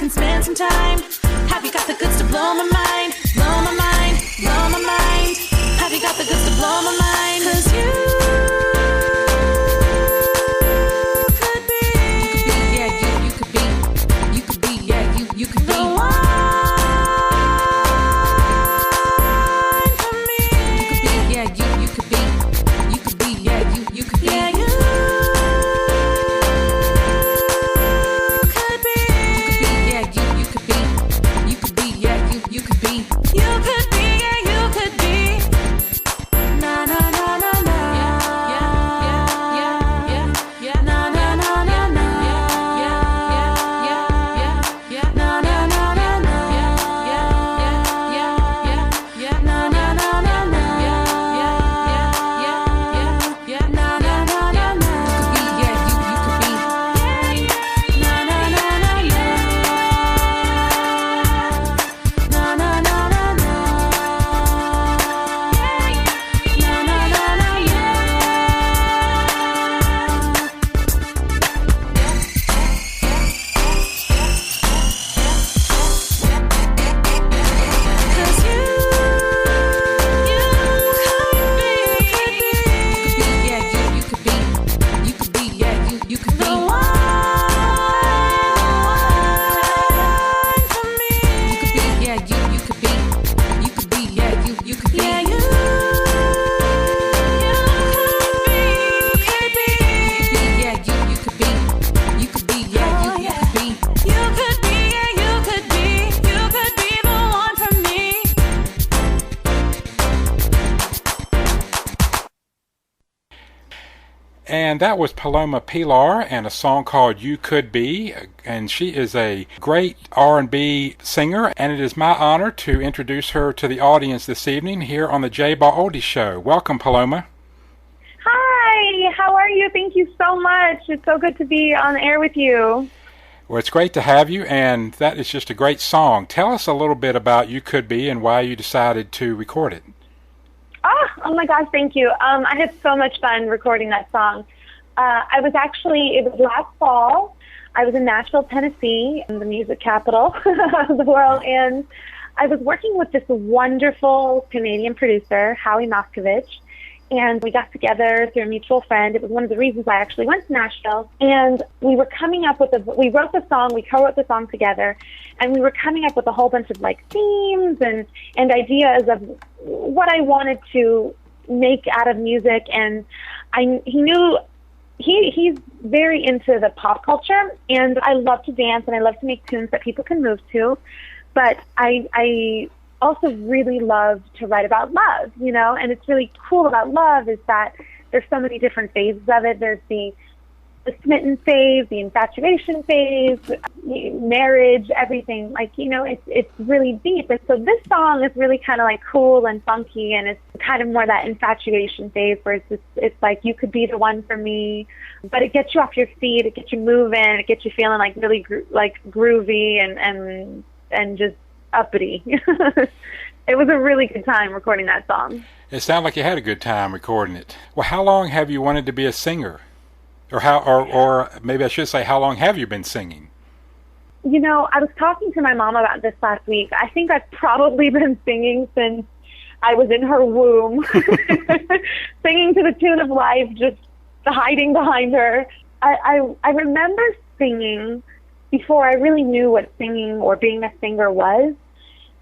can spend some time? Have you got the goods to blow my mind? Blow my mind, blow my mind. Have you got the goods to blow my mind? 'Cause you could be, yeah, you could be, yeah, you could be the one for me. You could be, yeah, you could be, yeah, you could be, yeah, you. And that was Paloma Pilar and a song called You Could Be, and she is a great R&B singer, and it is my honor to introduce her to the audience this evening here on the J Ball Oldie Show. Welcome, Paloma. Hi, how are you? Thank you so much. It's so good to be on the air with you. Well, it's great to have you, and that is just a great song. Tell us a little bit about You Could Be and why you decided to record it. Oh my gosh, thank you. I had so much fun recording that song. It was last fall. I was in Nashville, Tennessee, the music capital of the world, and I was working with this wonderful Canadian producer, Howie Moscovich, and we got together through a mutual friend. It was one of the reasons I actually went to Nashville, and we were coming up with we wrote the song, we co-wrote the song together, and we were coming up with a whole bunch of themes and ideas of what I wanted to make out of music, and he knew he's very into the pop culture, and I love to dance and I love to make tunes that people can move to, but I also really love to write about love, and it's really cool about love is that there's so many different phases of it. There's the smitten phase, the infatuation phase, marriage, everything. It's really deep. And so this song is really kind of cool and funky, and it's kind of more that infatuation phase where it's like you could be the one for me, but it gets you off your feet, it gets you moving, it gets you feeling really groovy and just uppity. It was a really good time recording that song. It sounded like you had a good time recording it. Well, how long have you wanted to be a singer? Or maybe I should say, how long have you been singing? I was talking to my mom about this last week. I think I've probably been singing since I was in her womb, singing to the tune of life, just hiding behind her. I remember singing before I really knew what singing or being a singer was.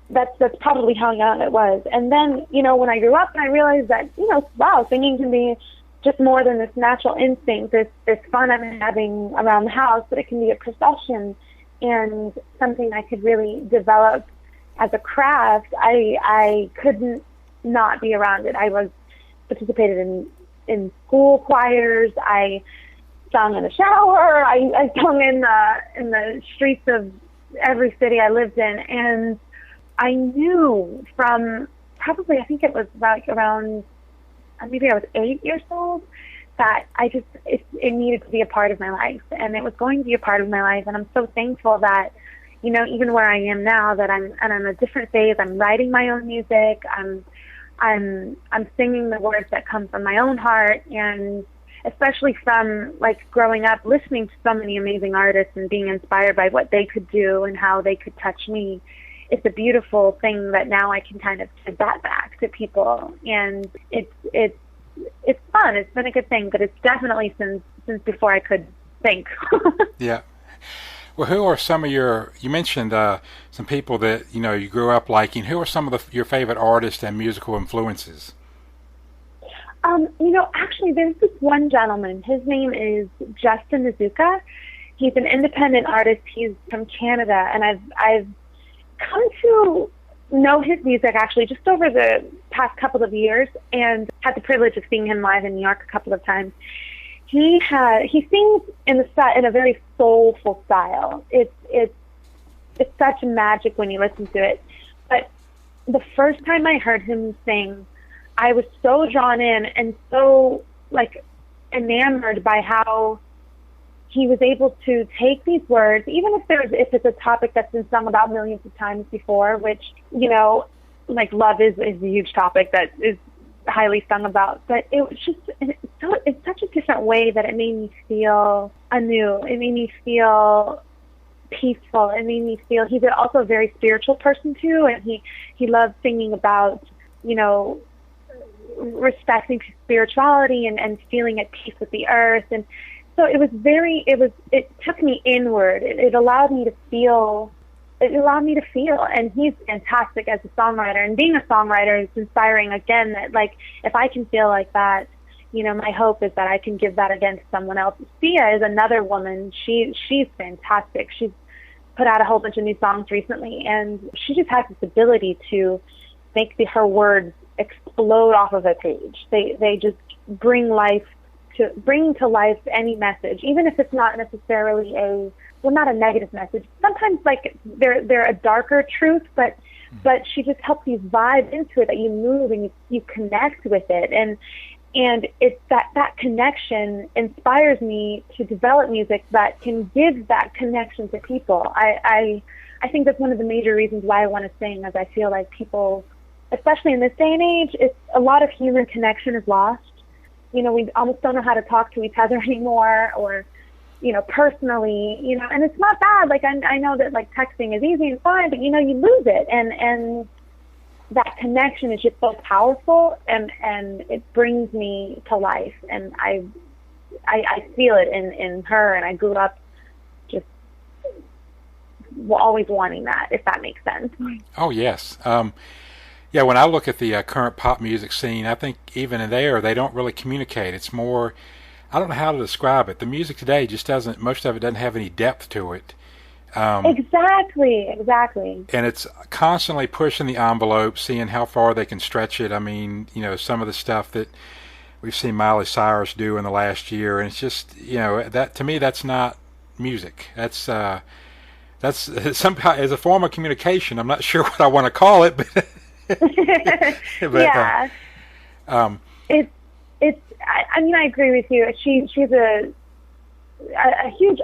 That's probably how young it was. And then, when I grew up and I realized that, wow, singing can be just more than this natural instinct, this fun I'm having around the house, but it can be a profession and something I could really develop as a craft. I couldn't not be around it. I participated in school choirs. I sung in the shower. I sung in the streets of every city I lived in, and I knew from probably, I think it was around maybe I was 8 years old, that it needed to be a part of my life, and it was going to be a part of my life. And I'm so thankful that, even where I am now, that I'm in a different phase. I'm writing my own music. I'm singing the words that come from my own heart, and especially from like growing up listening to so many amazing artists and being inspired by what they could do and how they could touch me. It's a beautiful thing that now I can kind of give that back to people, and it's fun. It's been a good thing, but it's definitely since before I could think. Yeah. Well, who are some of you mentioned some people that, you grew up liking. Who are some of your favorite artists and musical influences? Actually, there's this one gentleman. His name is Justin Nizuka. He's an independent artist. He's from Canada, and I've come to know his music actually just over the past couple of years, and had the privilege of seeing him live in New York a couple of times. He sings in a very soulful style. It's such magic when you listen to it. But the first time I heard him sing, I was so drawn in and so like enamored by how he was able to take these words, even if it's a topic that's been sung about millions of times before, which, like love is a huge topic that is highly sung about, but it was just it's such a different way that it made me feel anew. It made me feel peaceful. It made me feel he's also a very spiritual person too, and he loves singing about respecting spirituality and feeling at peace with the earth. And so it took me inward. It allowed me to feel. And he's fantastic as a songwriter. And being a songwriter is inspiring again, that like, if I can feel like that, my hope is that I can give that again to someone else. Sia is another woman. She's fantastic. She's put out a whole bunch of new songs recently, and she just has this ability to make her words explode off of a page. They just bring to life any message, even if it's not necessarily not a negative message. Sometimes like they're a darker truth, but she just helps you vibe into it, that you move and you connect with it, and it's that connection inspires me to develop music that can give that connection to people. I think that's one of the major reasons why I want to sing, as I feel like people, especially in this day and age, a lot of human connection is lost. We almost don't know how to talk to each other anymore, or personally, and it's not bad. Like, I know that like texting is easy and fine, but you lose it, and that connection is just so powerful, and it brings me to life, and I feel it in her, and I grew up just always wanting that, if that makes sense. Oh, yes. Yeah, when I look at the current pop music scene, I think even in there, they don't really communicate. It's more, I don't know how to describe it. The music today just most of it doesn't have any depth to it. Exactly. And it's constantly pushing the envelope, seeing how far they can stretch it. I mean, some of the stuff that we've seen Miley Cyrus do in the last year, and it's just, that to me, that's not music. That's somehow as a form of communication. I'm not sure what I want to call it, but yeah. I agree with you. She's a huge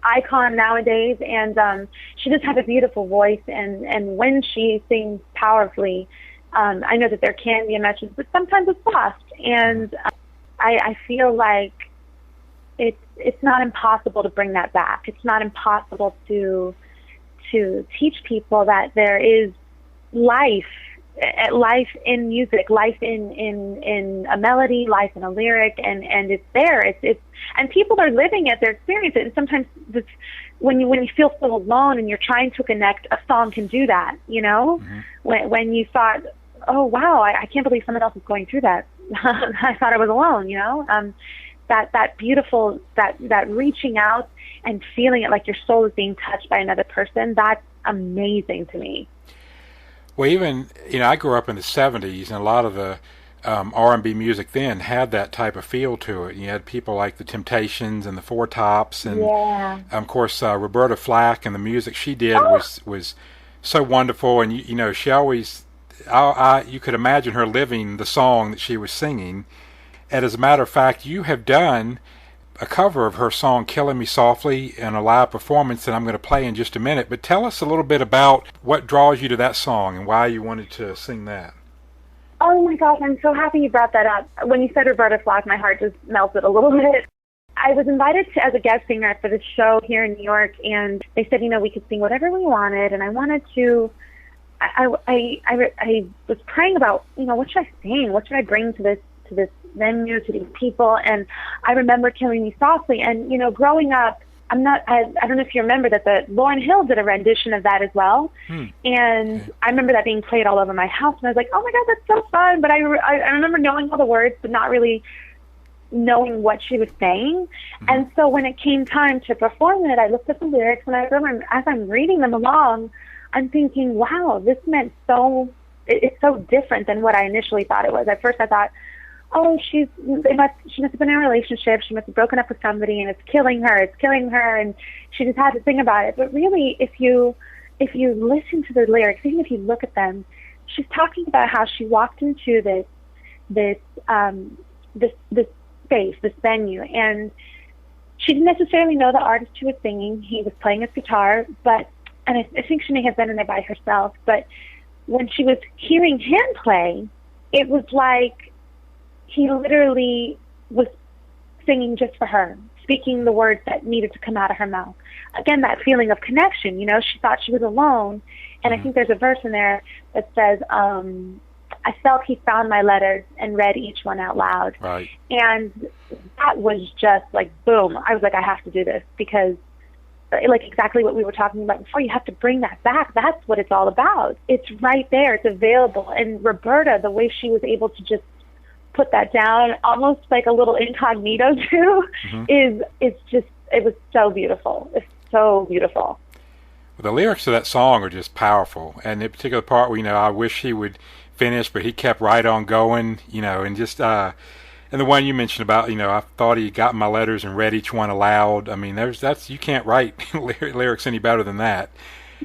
icon nowadays, and she just has a beautiful voice, and when she sings powerfully, I know that there can be a message, but sometimes it's lost, and I feel like it's not impossible to bring that back. It's not impossible to teach people that there is life in music, life in a melody, life in a lyric, and it's there. It's and people are living it, they're experiencing it. And sometimes when you feel so alone and you're trying to connect, a song can do that. Mm-hmm. When you thought, oh wow, I can't believe someone else is going through that. I thought I was alone. That beautiful, that reaching out and feeling it like your soul is being touched by another person. That's amazing to me. Well, even, I grew up in the 70s, and a lot of the R&B music then had that type of feel to it. You had people like the Temptations and the Four Tops, and of course Roberta Flack, and the music she did was so wonderful. And she always, you could imagine her living the song that she was singing. And as a matter of fact, you have done a cover of her song "Killing Me Softly" in a live performance that I'm going to play in just a minute. But tell us a little bit about what draws you to that song and why you wanted to sing that. Oh my gosh, I'm so happy you brought that up. When you said Roberta Flack, my heart just melted a little bit. I was invited as a guest singer for the show here in New York, and they said, we could sing whatever we wanted, and I wanted to. I was praying about, what should I sing? What should I bring to this venue, to these people? And I remember Killing Me Softly, and growing up, I don't know if you remember that Lauryn Hill did a rendition of that as well. And I remember that being played all over my house, and I was like, oh my God, that's so fun. But I remember knowing all the words, but not really knowing what she was saying. And so when it came time to perform it, I looked at the lyrics, and I remember as I'm reading them along, I'm thinking, wow, this meant it's so different than what I initially thought it was. At first I thought, oh, she must have been in a relationship, she must have broken up with somebody, and it's killing her, and she just had to sing about it. But really, if you listen to the lyrics, even if you look at them, she's talking about how she walked into this space, this venue, and she didn't necessarily know the artist who was singing. He was playing his guitar, and I think she may have been in there by herself, but when she was hearing him play, it was like he literally was singing just for her, speaking the words that needed to come out of her mouth. Again, that feeling of connection, she thought she was alone, and I think there's a verse in there that says, I felt he found my letters and read each one out loud. Right. And that was just like, boom. I was like, I have to do this, because like exactly what we were talking about before, you have to bring that back. That's what it's all about. It's right there. It's available. And Roberta, the way she was able to just put that down, almost like a little incognito too, it was so beautiful. It's so beautiful. Well, the lyrics of that song are just powerful. And the particular part where, I wish he would finish, but he kept right on going, and just, and the one you mentioned about, I thought he got my letters and read each one aloud. I mean, you can't write lyrics any better than that.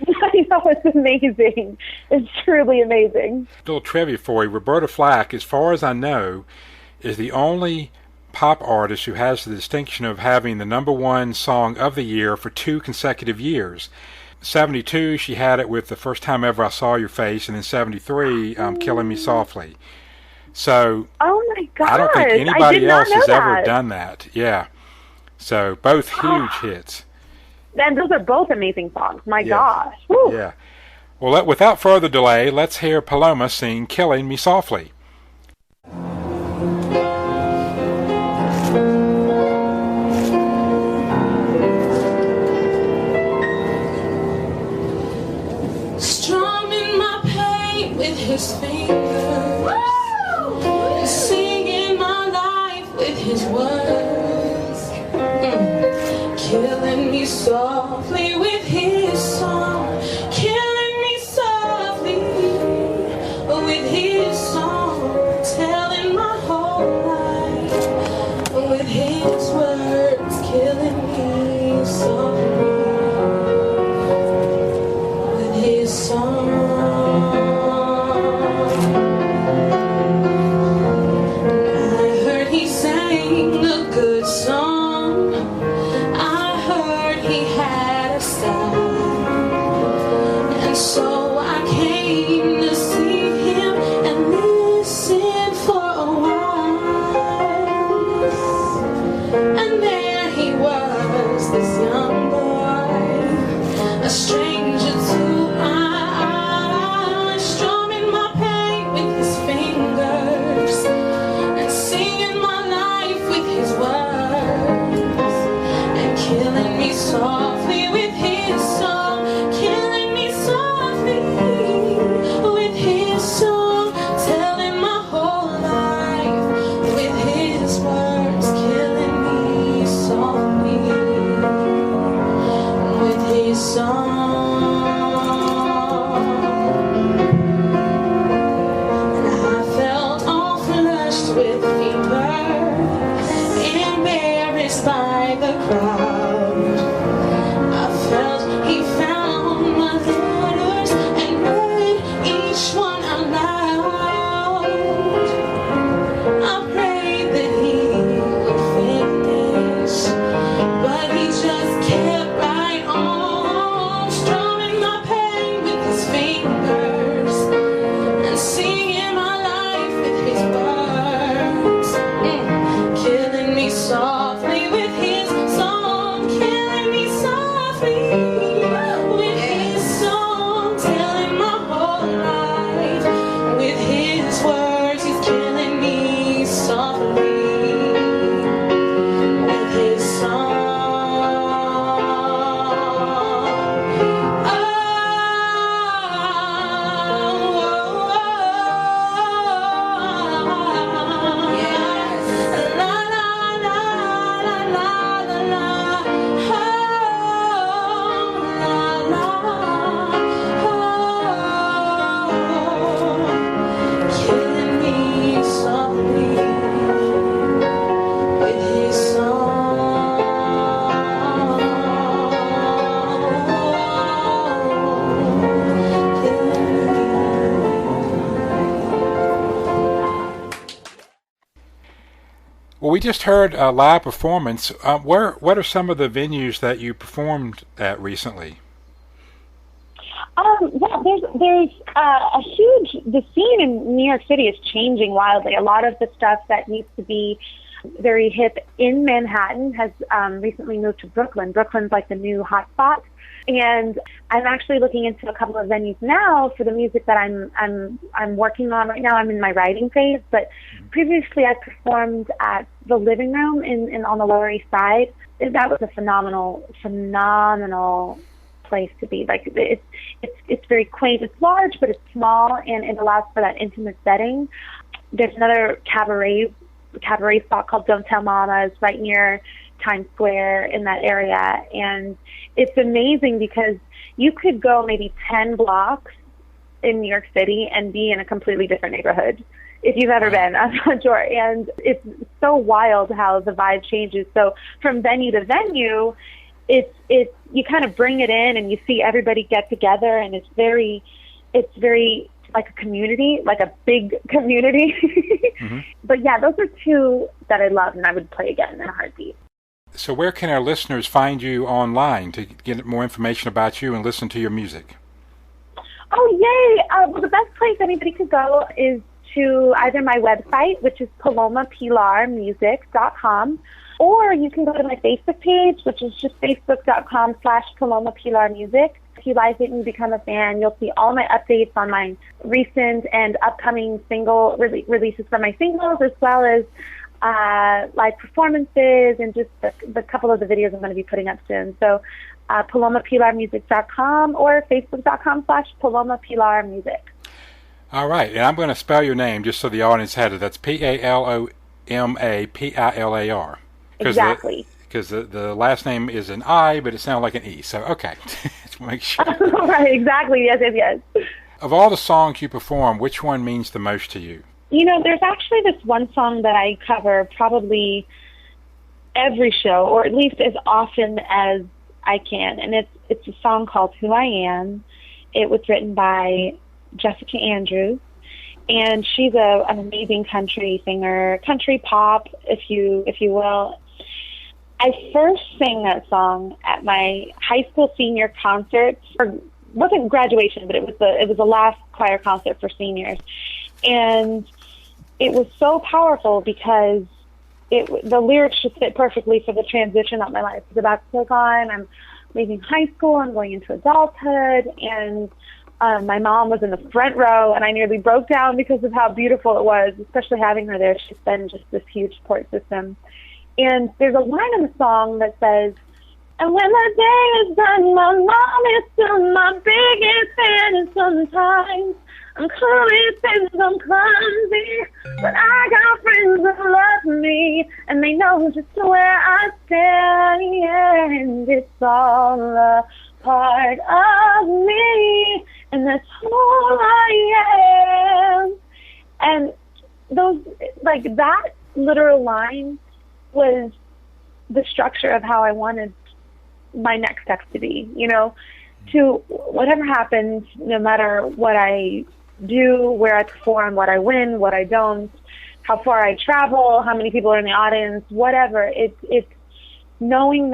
I know, it's amazing. It's truly amazing. A little trivia for you. Roberta Flack, as far as I know, is the only pop artist who has the distinction of having the #1 song of the year for 2 consecutive years. 72, she had it with The First Time Ever I Saw Your Face, and then 73, Killing Me Softly. So, oh my gosh, I don't think anybody else has ever done that. Yeah. So, both huge hits. And those are both amazing songs. My gosh. Woo. Yeah. Well, without further delay, let's hear Paloma sing Killing Me Softly. Strumming my pain with his fingers, singing my life with his words, killing me softly with his song, killing me softly with his song, telling my whole life with his words, killing me softly with his song. Stranger to my we just heard a live performance. What are some of the venues that you performed at recently? Yeah, there's a huge, the scene in New York City is changing wildly. A lot of the stuff that used to be very hip in Manhattan has recently moved to Brooklyn. Brooklyn's like the new hotspot. And I'm actually looking into a couple of venues now for the music that I'm working on right now. I'm in my writing phase, but previously I performed at the Living Room in on the Lower East Side. That was a phenomenal place to be. Like it's very quaint. It's large, but it's small, and it allows for that intimate setting. There's another cabaret spot called Don't Tell Mama. It's right near Times Square in that area, and it's amazing because you could go maybe 10 blocks in New York City and be in a completely different neighborhood. If you've ever been, I'm not sure. And it's so wild how the vibe changes. So from venue to venue, it's you kind of bring it in and you see everybody get together, and it's very like a community, like a big community. Mm-hmm. But yeah, those are two that I love and I would play again in a heartbeat. So where can our listeners find you online to get more information about you and listen to your music? Oh, yay! Well, the best place anybody could go is to either my website, which is palomapilarmusic.com, or you can go to my Facebook page, which is just facebook.com/palomapilarmusic. If you like it and you become a fan, you'll see all my updates on my recent and upcoming single releases from my singles, as well as live performances and just the couple of the videos I'm going to be putting up soon. So palomapilarmusic.com or facebook.com/palomapilarmusic. All right, and I'm going to spell your name just so the audience has it. That's Palomapilar. Exactly. Because the last name is an I, but it sounds like an E. So, okay. Just make sure. Right, exactly. Yes. Of all the songs you perform, which one means the most to you? You know, there's actually this one song that I cover probably every show, or at least as often as I can, and it's a song called Who I Am. It was written by Jessica Andrews, and she's an amazing country singer, country pop, if you will. I first sang that song at my high school senior concert. It wasn't graduation, but it was the last choir concert for seniors, and it was so powerful because the lyrics just fit perfectly for the transition that my life is about to take on. I'm leaving high school, I'm going into adulthood, and my mom was in the front row, and I nearly broke down because of how beautiful it was, especially having her there. She's been just this huge support system. And there's a line in the song that says, and when the day is done, my mom is still my biggest fan, and sometimes I'm clueless and I'm clumsy, but I got friends that love me, and they know just where I stand, and it's all a part of me, and that's who I am. And that literal line was the structure of how I wanted my next steps to be, to whatever happens, no matter what I do, where I perform, what I win, what I don't, how far I travel, how many people are in the audience, whatever. It's knowing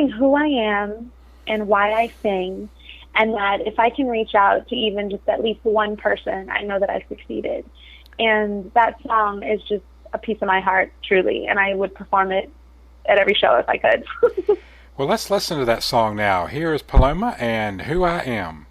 who I am and why I sing, and that if I can reach out to even just at least one person, I know that I succeeded. And that song is just a piece of my heart, truly, and I would perform it at every show if I could. Well, let's listen to that song now. Here is Paloma and Who I Am.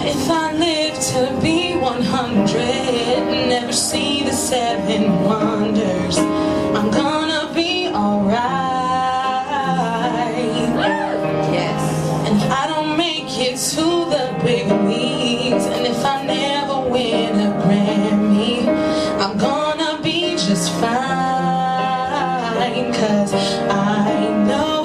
If I live to be 100, never see the 7 wonders, I'm gonna be alright. Yes. And if I don't make it to the big leagues, and if I never win a Grammy, I'm gonna be just fine, 'cause I know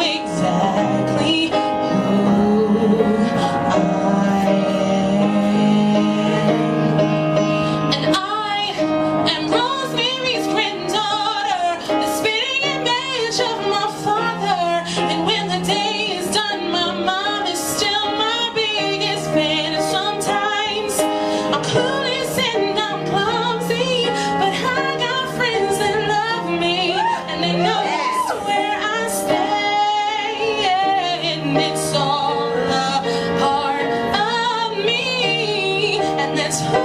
it's all a part of me, and that's who I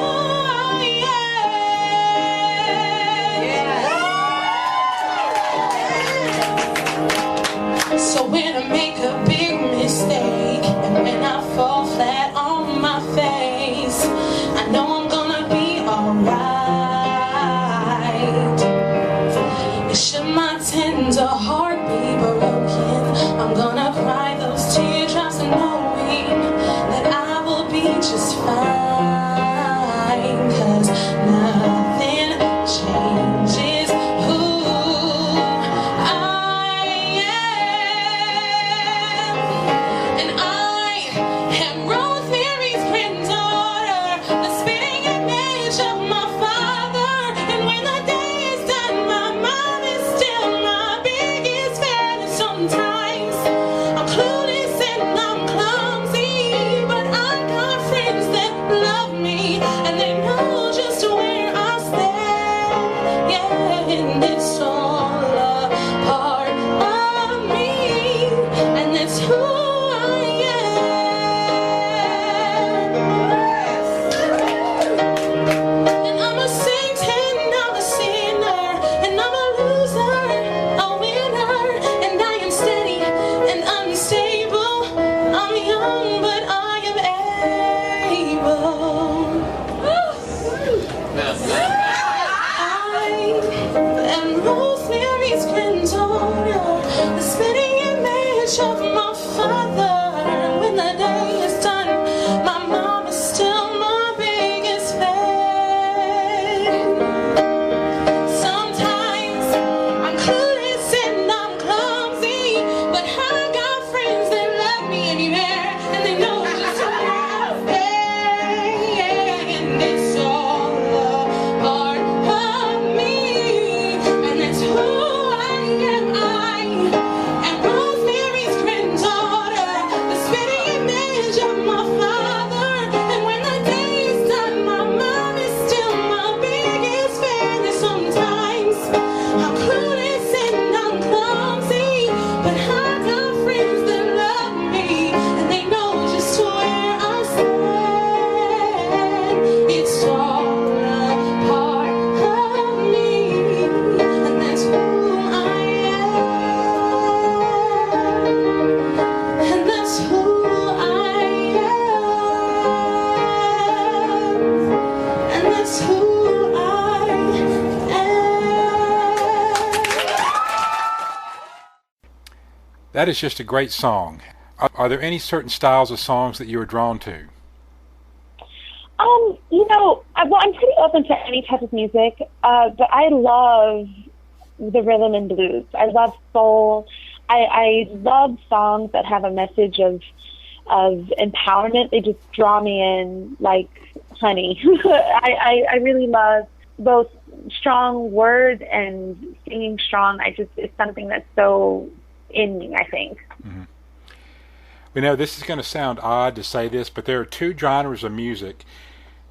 am. So when I make a big mistake, and when I fall flat on my face, I know I'm gonna be alright. Should my tender heart be broken, I'm gonna cry those teardrops knowing that I will be just fine, 'cause nothing changes who I am. And I am Rosemary's granddaughter, the spitting image of my father. And when the day is done, my mom is still my biggest fan. And sometimes I'm clueless and I'm clumsy, but I got friends that love me, and they know just where I stand. Yeah, and it's all a part of me, and it's who I am. And I'm a saint and I'm a sinner, and I'm a loser, a winner, and I am steady and unstable. I'm young, but I am able. I am Rosemary's granddaughter, the spitting image of my father. When the day is done, my mom is still my biggest fan. Sometimes I'm clueless and I'm clumsy, but I got friends that love me anywhere, and they know just where I stand. And it's all a part of me, and it's who I am. I am Rosemary's granddaughter, the spitting image of my father. And when the day is done, my mom is still my biggest fan. And sometimes I'm clueless and I'm clumsy, but I got friends that love me, and they know just where I stand. It's all a part of me, and that's who I am. And that's who I am. And that's who I am. That is just a great song. Are there any certain styles of songs that you are drawn to? I'm pretty open to any type of music, but I love the rhythm and blues. I love soul. I love songs that have a message of empowerment. They just draw me in like honey. I really love both strong words and singing strong. It's something that's so in me, I think. Mm-hmm. We know this is going to sound odd to say this, but there are two genres of music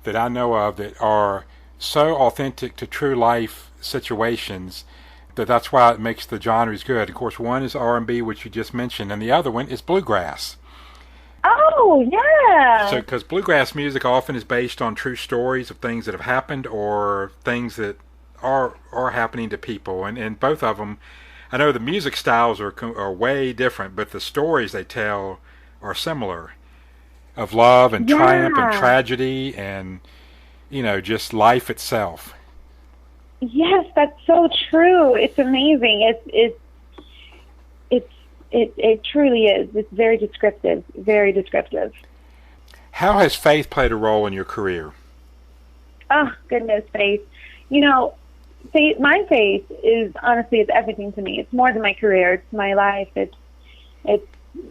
that I know of that are so authentic to true life situations that's why it makes the genres good. Of course, one is R&B, which you just mentioned, and the other one is bluegrass. Oh, yeah. So, because bluegrass music often is based on true stories of things that have happened or things that are happening to people, and both of them, I know the music styles are way different, but the stories they tell are similar, of love and triumph and tragedy and, just life itself. Yes, that's so true. It's amazing. It truly is. It's very descriptive, very descriptive. How has faith played a role in your career? Oh, goodness, faith. My faith is honestly, it's everything to me. It's more than my career. It's my life. It's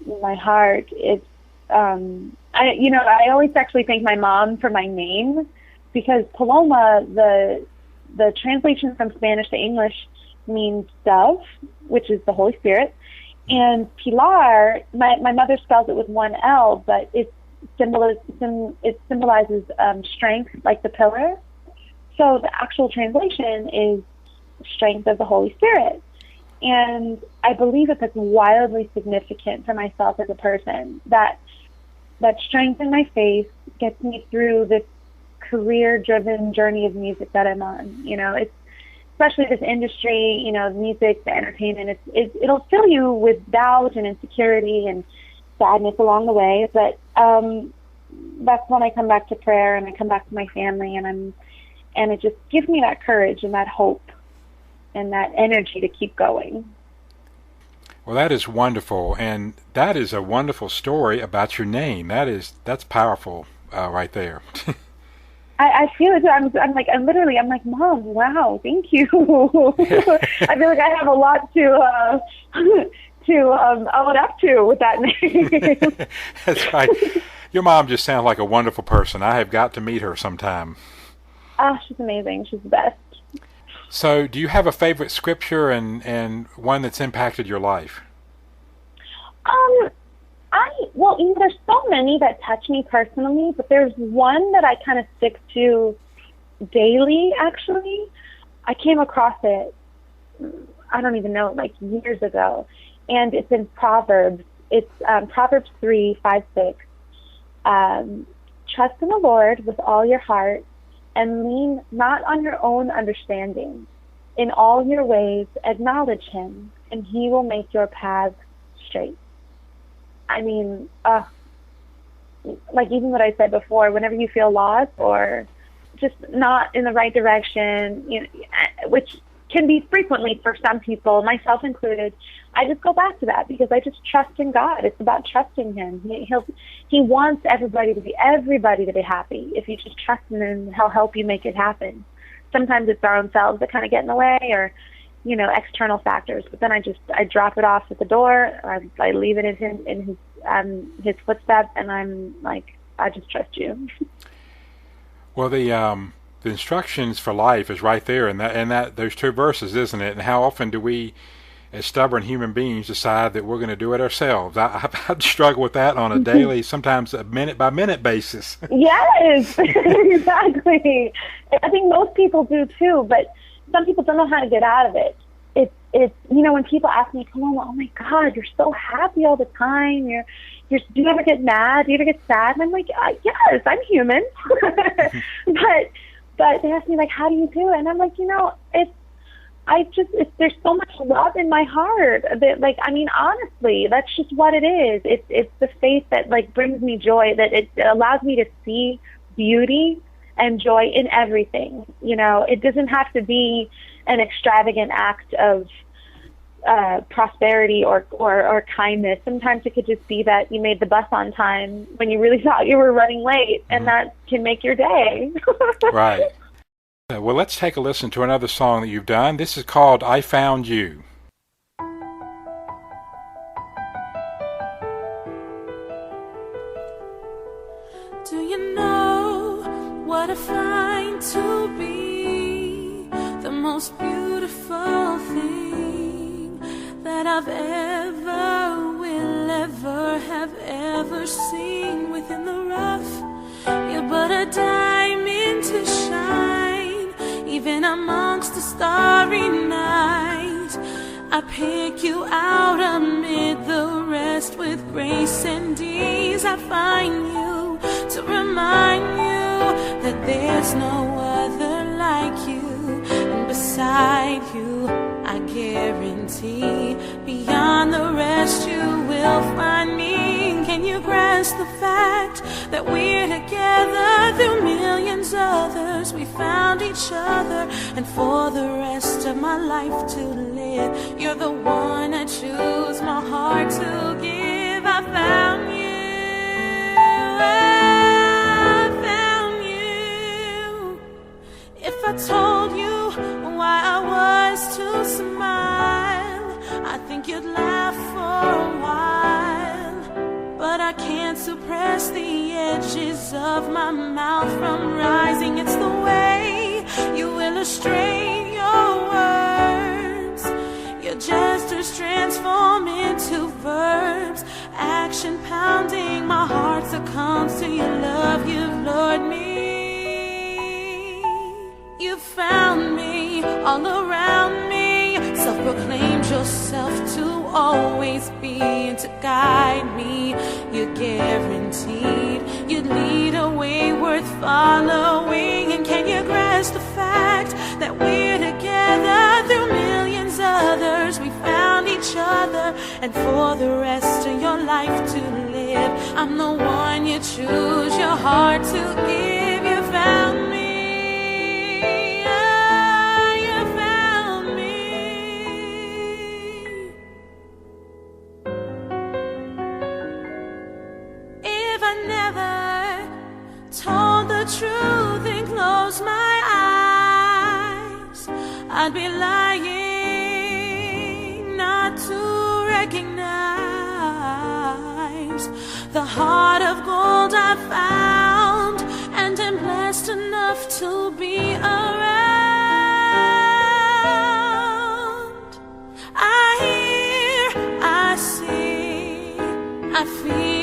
my heart. It's I always actually thank my mom for my name, because Paloma, the translation from Spanish to English means dove, which is the Holy Spirit, and Pilar, my mother spells it with one L, but it symbolizes strength, like the pillar. So the actual translation is strength of the Holy Spirit. And I believe that that's wildly significant for myself as a person, that strength in my faith gets me through this career-driven journey of music that I'm on. You know, it's especially this industry, you know, music, the entertainment, it'll fill you with doubt and insecurity and sadness along the way. But that's when I come back to prayer and I come back to my family, and it just gives me that courage and that hope and that energy to keep going. Well, that is wonderful, and that is a wonderful story about your name. That's powerful right there. I feel it. I'm like, Mom, wow, thank you. I feel like I have a lot to own up to with that name. That's right. Your mom just sounds like a wonderful person. I have got to meet her sometime. Oh, she's amazing. She's the best. So, do you have a favorite scripture and one that's impacted your life? Well, you know, there's so many that touch me personally, but there's one that I kind of stick to daily, actually. I came across it, I don't even know, like years ago, and it's in Proverbs. It's Proverbs 3:5-6. Trust in the Lord with all your heart and lean not on your own understanding. In all your ways acknowledge him, and he will make your paths straight. I mean, like even what I said before, whenever you feel lost or just not in the right direction, you know, which can be frequently for some people, myself included, I just go back to that because I just trust in God. It's about trusting him. He wants everybody to be happy. If you just trust in him, he'll help you make it happen. Sometimes it's our own selves that kind of get in the way, or, you know, external factors. But then I drop it off at the door. I leave it in his footsteps, and I'm like, I just trust you. Well, the instructions for life is right there, and that those two verses, isn't it? And how often do we, as stubborn human beings, decide that we're going to do it ourselves? I struggle with that on a daily, sometimes a minute-by-minute basis. Yes, exactly. I think most people do too, but some people don't know how to get out of it. It's you know, when people ask me, come on, oh my God, you're so happy all the time. Do you ever get mad? Do you ever get sad? And I'm like, yes, I'm human. But they ask me, like, how do you do it? And I'm like, you know, there's so much love in my heart that, like, I mean, honestly, that's just what it is. It's the faith that, like, brings me joy, that it allows me to see beauty and joy in everything. You know, it doesn't have to be an extravagant act of prosperity or kindness. Sometimes it could just be that you made the bus on time when you really thought you were running late, and that can make your day. Right. Well, let's take a listen to another song that you've done. This is called I Found You. Do you know what I find to be the most beautiful thing that I've ever, will ever, have ever seen? Within the rough, you're but a diamond to shine, even amongst the starry night. I pick you out amid the rest. With grace and ease I find you, to remind you that there's no other like you. And beside you, I guarantee, beyond the rest you will find me. Can you grasp the fact that we're together through millions others? We found each other, and for the rest of my life to live, you're the one I choose my heart to give. I found you. If I told you why I was to smile, I think you'd laugh for a while. But I can't suppress the edges of my mouth from rising. It's the way you illustrate your words. Your gestures transform into verbs, action pounding, my heart succumbs to your love. You've lured me. You found me all around me, self-proclaimed your to guide me. You're guaranteed you'd lead a way worth following. And can you grasp the fact that we're together through millions others? We found each other, and for the rest of your life to live, I'm the one you choose your heart to give. You found me. Told the truth and closed my eyes, I'd be lying not to recognize the heart of gold I found, and am blessed enough to be around. I hear, I see, I feel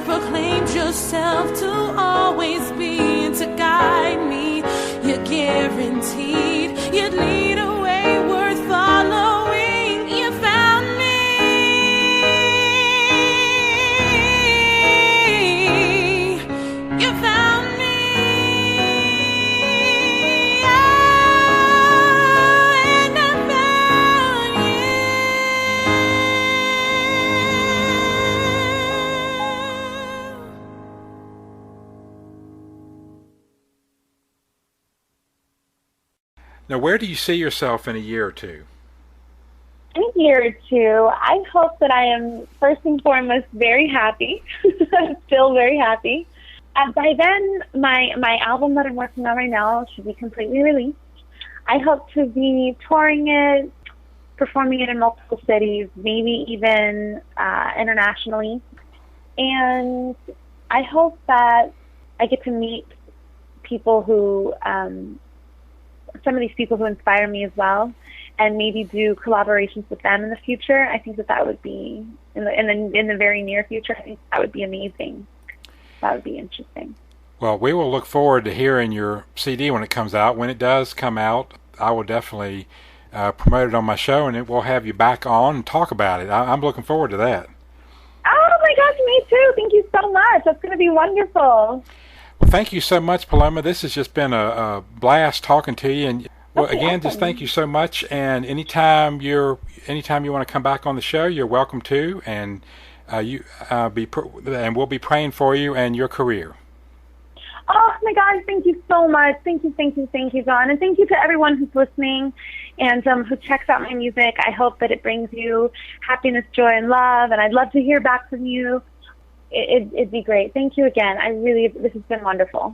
proclaimed yourself to always be and to guide me. You're guaranteed you'd lead a way worth following. You found me. You found me. And I found you. Now, where do you see yourself in a year or two? In a year or two, I hope that I am first and foremost very happy. Still very happy. By then, my album that I'm working on right now should be completely released. I hope to be touring it, performing it in multiple cities, maybe even internationally. And I hope that I get to meet people who... some of these people who inspire me as well, and maybe do collaborations with them in the future. I think that would be in the very near future. I think that would be amazing. That would be interesting. Well, we will look forward to hearing your CD when it comes out. When it does come out, I will definitely promote it on my show, and we'll have you back on and talk about it. I'm looking forward to that. Oh my gosh, me too. Thank you so much. That's going to be wonderful. Well, thank you so much, Paloma. This has just been a blast talking to you. And well, Okay, again, awesome. just thank you so much. And anytime you want to come back on the show, you're welcome to. And we'll be praying for you and your career. Oh my gosh, thank you so much. Thank you, John. And thank you to everyone who's listening and who checks out my music. I hope that it brings you happiness, joy, and love. And I'd love to hear back from you. It'd be great. Thank you again. This has been wonderful.